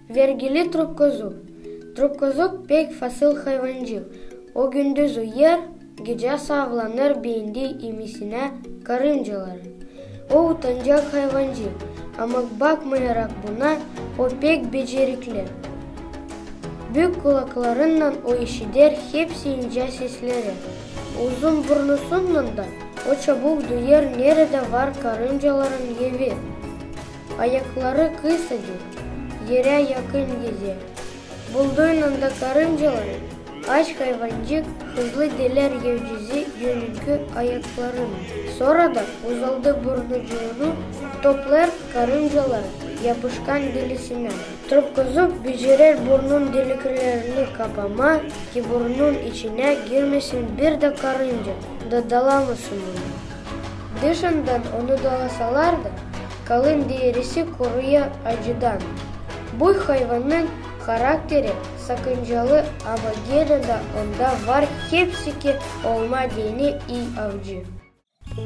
Vergili trupkozuk. Trupkozuk pek fasıl hayvancıl. O gündüz uyar, gece savlanır beğendi imisine karıncaları. O utancak hayvancıl. Ama bakmayarak buna o pek becerikli. Büyük kulaklarından o işidir hepsi ince sesleri. Uzun burnusundan da o çabuk duyar nerede var karıncaların evi. Ayakları kısadır, yere yakın gezer. Bulduğunda da karıncaları aç hayvancık hızlı deler gevcizi yönünkü ayaklarını. Sonra da uzaldı burnucuğunu toplar karıncaları yapışkan delisine. Trupkozuk becerir burnun deliklerini kapama ki burnun içine girmesin bir de karınca da dalamasın bunu. Dışından onu dalasalar da kalın derisi koruya acıdan. Bu hayvanın karakteri sakıncalı ama gene de onda var hepsi ki olma dini iyi avcı.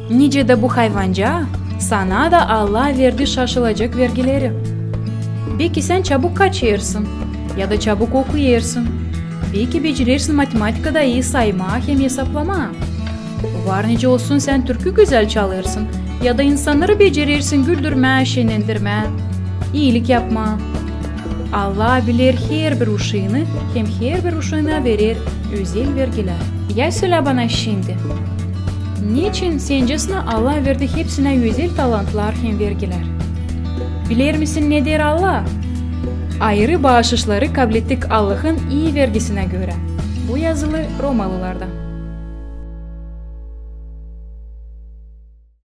Nice de bu hayvanca sana da Allah verdi şaşılacak vergileri. Belki sen çabuk kaçırsın ya da çabuk okuyursın. Belki becerirsin matematikada iyi sayma hem hesaplama. Var nice olsun sen türkü güzel çalırsın ya da insanları becerirsin güldürme, şenlendirme, iyilik yapma. Allah bilir her bir uşağını hem her bir uşağına verir özel vergiler. Ya söyle bana şimdi. Niçin sencesine Allah verdi hepsine özel talantlar hem vergiler? Bilir misin ne der Allah? Ayrı bağışışları kabul ettik Allah'ın iyi vergisine göre. Bu yazılı Romalılarda.